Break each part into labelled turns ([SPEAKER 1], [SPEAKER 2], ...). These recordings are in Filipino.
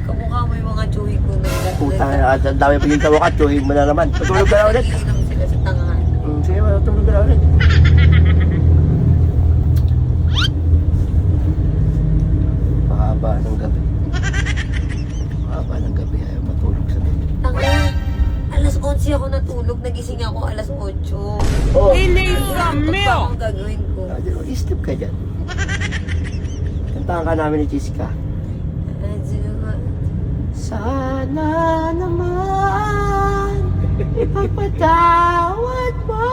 [SPEAKER 1] Kamukha mo yung mga tsuhi ko.
[SPEAKER 2] Puta, ang dami pa yung tawakat, tsuhin mo na naman. Matulog ka na ulit.
[SPEAKER 1] Iinom sila sa tangahan.
[SPEAKER 2] Sige, matulog ka na ulit. Mahaba ng gabi. Mahaba ng gabi, ayaw matulog sa gabi.
[SPEAKER 1] Tanga, alas 11 ako natulog, nagising ako alas 8.
[SPEAKER 2] Oh,
[SPEAKER 1] Ano pa ang gagawin ko?
[SPEAKER 2] i-sleep ka dyan. Kantahan ka namin ni Jessica. Sana naman ipagpatawad mo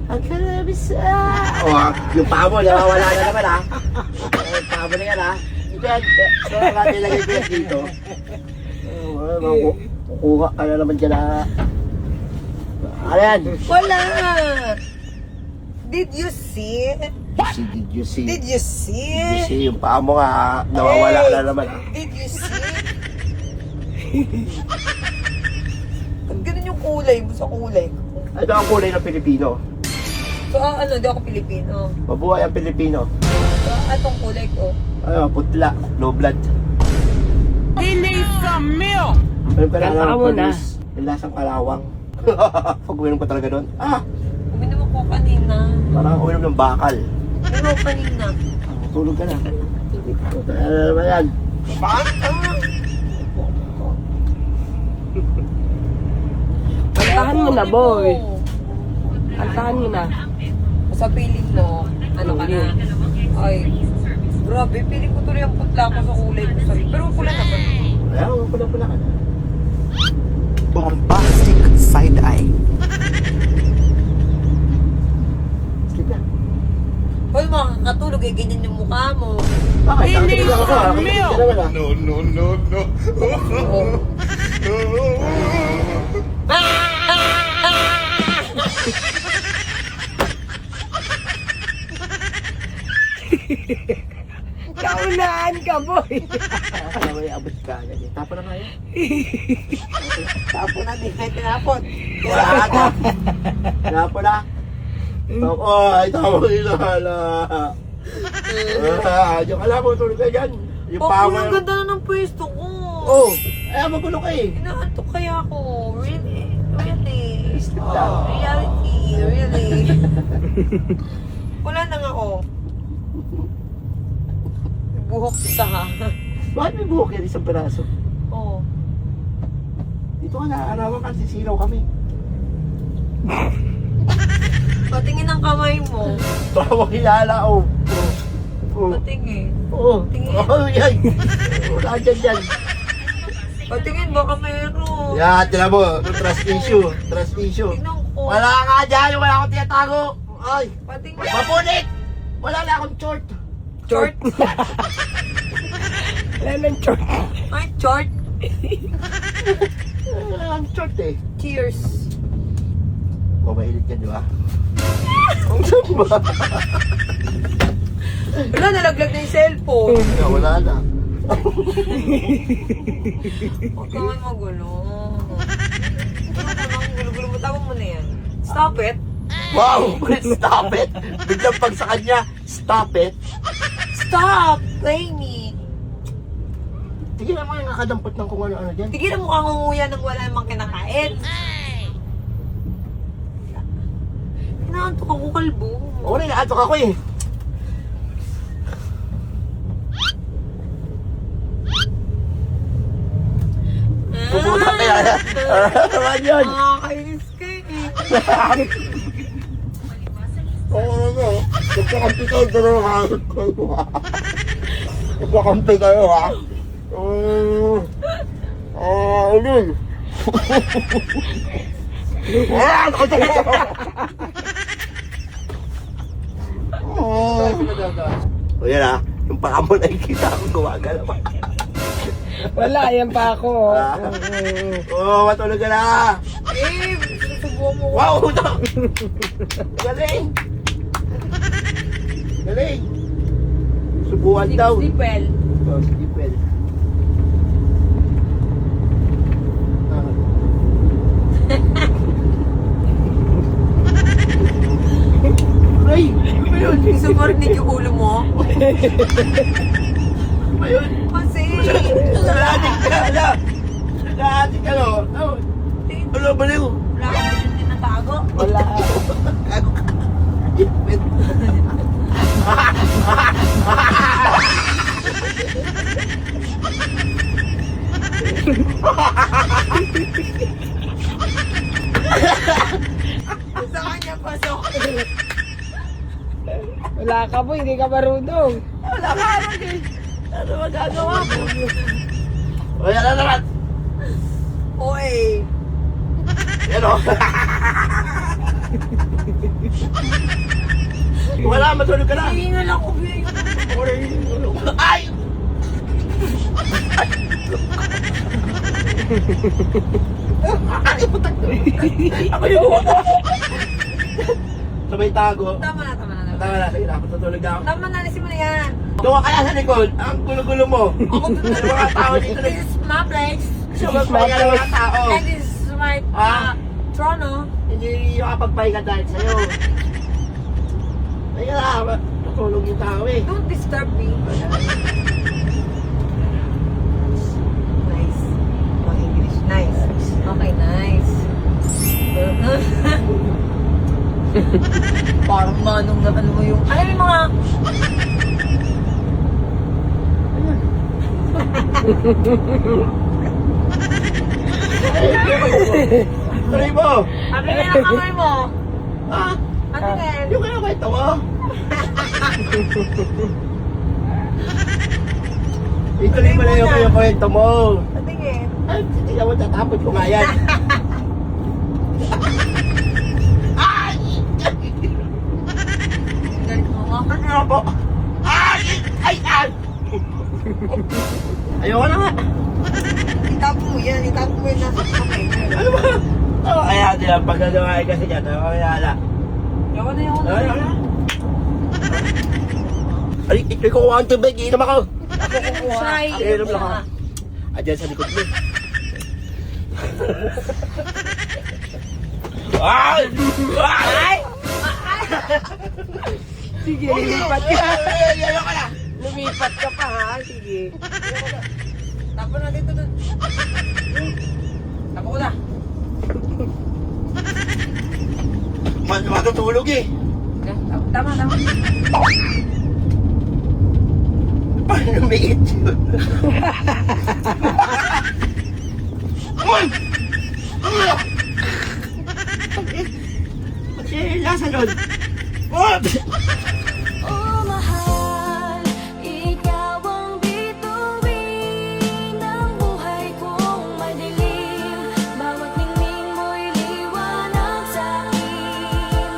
[SPEAKER 2] ang kalabisa. Oh, yung paa mo, nawawala na naman ha. Yung paa mo na yan ha. Diyan, so natin lagay ko yan dito. Kukuha ka na naman dyan ha. Ano yan?
[SPEAKER 1] Wala! Did you see?
[SPEAKER 2] Did you see?
[SPEAKER 1] Did you see?
[SPEAKER 2] Did you see? Yung paa mo nga, nawawala na naman.
[SPEAKER 1] Did you see? Ba't ganun yung kulay mo sa kulay ko?
[SPEAKER 2] Ito ang kulay ng Pilipino.
[SPEAKER 1] So, ano, di ako Pilipino.
[SPEAKER 2] Mabuhay ang Pilipino.
[SPEAKER 1] So, atong kulay ko.
[SPEAKER 2] Ano, putla, low blood.
[SPEAKER 3] Hinisa meal!
[SPEAKER 2] Alam ka na
[SPEAKER 3] Kanta
[SPEAKER 2] lang,
[SPEAKER 3] mo na.
[SPEAKER 2] yung lasang kalawang. Pag uminom ka talaga doon,
[SPEAKER 1] Uminom ako kanina.
[SPEAKER 2] parang uminom ng bakal.
[SPEAKER 1] Uminom ako kanina.
[SPEAKER 2] Tulog ka na. Ano naman yan?
[SPEAKER 3] Kantahan mo na, boy. Kantahan mo na.
[SPEAKER 1] Sa piling mo, ano ka na? Ay, grabe, piling ko tuloy ang putla ko sa kulay ko sa'yo. Pero pula na ba?
[SPEAKER 2] Ayaw, pula-pula ka na.
[SPEAKER 4] Bombastic side-eye.
[SPEAKER 2] Sleep na.
[SPEAKER 1] Hoy, makakatulog eh, ganyan yung mukha mo.
[SPEAKER 2] Bakit? Nakatulog lang ako. Nakatulog ka naman
[SPEAKER 3] Kaunahan ka, boy.
[SPEAKER 2] Kaya may abot ka. Tapo na kaya.
[SPEAKER 1] Tapo na, di kahit tinapon.
[SPEAKER 2] Wala ka. Tapo na. Ay, tama ko inala. Diyan ka lang mo, tulog ka dyan. Yung
[SPEAKER 1] Oh,
[SPEAKER 2] pama.
[SPEAKER 1] ang ganda na ng pwesto ko.
[SPEAKER 2] Oh, ay magulo ka eh.
[SPEAKER 1] Inaantok kaya ako. Really? Really?
[SPEAKER 2] Sleep lang.
[SPEAKER 1] Reality. Really? Wala na nga ako. Buhok isa ha.
[SPEAKER 2] Bakit may buhok yan isang peraso?
[SPEAKER 1] Oo.
[SPEAKER 2] Dito ka na-arawan ka, sisilaw kami.
[SPEAKER 1] Patingin ang kamay mo.
[SPEAKER 2] Bawang hilala, oh. Oh.
[SPEAKER 1] Patingin.
[SPEAKER 2] Oh.
[SPEAKER 1] Tingin.
[SPEAKER 2] Oh, yan. Wala dyan dyan.
[SPEAKER 1] Patingin, baka meron.
[SPEAKER 2] Yan, tila mo. Trust issue. Trust issue.
[SPEAKER 1] Tingnan ko.
[SPEAKER 2] Wala ka dyan. Wala akong tinatago. Ay.
[SPEAKER 1] Patingin.
[SPEAKER 2] Mapunit. Wala na akong short.
[SPEAKER 1] Short.
[SPEAKER 3] Wala ng short.
[SPEAKER 1] Ay, short.
[SPEAKER 2] Wala akong short eh.
[SPEAKER 1] Cheers.
[SPEAKER 2] Oh, mainit ka, di ba? Ang sama.
[SPEAKER 1] Wala, nalaglag na yung cellphone.
[SPEAKER 2] Wala na.
[SPEAKER 1] Huwag ka man magulo. Gulo-gulo mo, tawag mo na yan. Stop it.
[SPEAKER 2] Wow! Stop it! Biglang pag sa kanya, stop it.
[SPEAKER 1] Stop playing me.
[SPEAKER 2] Tignan mo yung nakadampot ng kung ano-ano dyan.
[SPEAKER 1] Tigilan mo kang nguya nang wala namang kinakain. Inaantok ako, kalbo.
[SPEAKER 2] Oo na, naatok ako eh. Pupunta kaya na. Naman yun.
[SPEAKER 1] Nakakainis ka eh.
[SPEAKER 2] Oo na. Nagkakampi kayo doon ang hangit ko. Nagkakampi kayo ha. Ulul. O yan ha. Yung paa mo nakikita ko gumagalaw.
[SPEAKER 3] Wala, yan pa ako.
[SPEAKER 2] Oo, matulog ka na.
[SPEAKER 1] Eh, susubuan mo.
[SPEAKER 2] Wow! Galing! Galing! Subuan daw.
[SPEAKER 1] Sipel.
[SPEAKER 2] Oh, sige, pwede. Ay! Ano ba yun?
[SPEAKER 1] Sumarinig yung ulo mo.
[SPEAKER 2] ba yun?
[SPEAKER 1] Kasi,
[SPEAKER 2] Nag-addict ka, ala. Nag-addict ka, no? Ano ba yun?
[SPEAKER 1] wala ka din tinatago.
[SPEAKER 3] Wala.
[SPEAKER 2] Gago ka. Ipit.
[SPEAKER 1] Sa kanya pasok.
[SPEAKER 3] Wala ka boy, hindi ka marunong.
[SPEAKER 2] Wala ka, Rocky. Ano magagawa ko? Wala na naman.
[SPEAKER 1] Oy.
[SPEAKER 2] Ano? Wala, matulog ka na.
[SPEAKER 1] Hihingal ako, Bea.
[SPEAKER 2] Ay! Ay, putak to. Ako yung sabay tago.
[SPEAKER 1] Tama na, tama na.
[SPEAKER 2] Tama na, sige na, matutulog na ako.
[SPEAKER 1] Tama na, alisin mo na yan.
[SPEAKER 2] Doon ka kaya sa likod, ang gulo-gulo mo.
[SPEAKER 1] Ako
[SPEAKER 2] Ano mga tao dito
[SPEAKER 1] This is my place.
[SPEAKER 2] Siya magpahinga ng mga tao.
[SPEAKER 1] And this is my trono.
[SPEAKER 2] Hindi makapagpahinga dahil sa'yo. Ay na, matulog yung tao eh.
[SPEAKER 1] Don't disturb me. Nice. Mga English. Nice. Okay, nice. Parang manong na ano mo yung... Alam mo yung mga...
[SPEAKER 2] Tuloy mo!
[SPEAKER 1] Ano na yung kamay mo?
[SPEAKER 2] Ha?
[SPEAKER 1] Ano yan?
[SPEAKER 2] Yung kaya kwento mo? Ituloy mo na yung kaya kwento mo.
[SPEAKER 1] Patingin.
[SPEAKER 2] Ay, tingnan mo, tatapon ko nga yan. Ay!
[SPEAKER 1] Galit mo ako.
[SPEAKER 2] Ano po? Ay! Ay! Ay! Ayoko na nga.
[SPEAKER 1] Itapon mo yan. Itapon mo yan nasa kamay.
[SPEAKER 2] Ano ba? Oh, kaya nila pag nagawain kasi dyan. Kaya na.
[SPEAKER 1] Yawa na, yawa na.
[SPEAKER 2] Ay, ay, ay. Ay, ito'y kukuha ang tubig. Inom ako.
[SPEAKER 1] Ako kukuha.
[SPEAKER 2] Ay, inom lang ako. Adyan sa likod mo. Ay! Ay!
[SPEAKER 3] Sige, lumipat ka.
[SPEAKER 2] Ayoko na.
[SPEAKER 3] Lumipat ka pa ha, sige.
[SPEAKER 1] Tapon na dito dun. Tapon ko na.
[SPEAKER 2] Matutulog eh.
[SPEAKER 1] Tama, tama.
[SPEAKER 2] Paano lumiit yun? Uy! Kasi lasa nun. Uy!
[SPEAKER 4] Oh mahal, ikaw ang bituin ng buhay kong madilim. Bawat ningning mo'y liwanag sa'kin.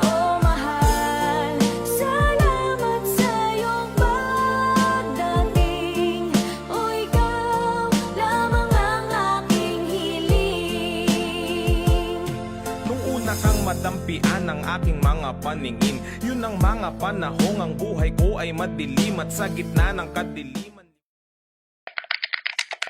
[SPEAKER 4] Oh mahal, salamat sa iyong pagdating. Oh ikaw lamang ang aking hiling.
[SPEAKER 5] Nung una kang madampian ng aking mga paningin, yun ang mga panahong ang buhay ko ay madilim at sa gitna ng kadilim.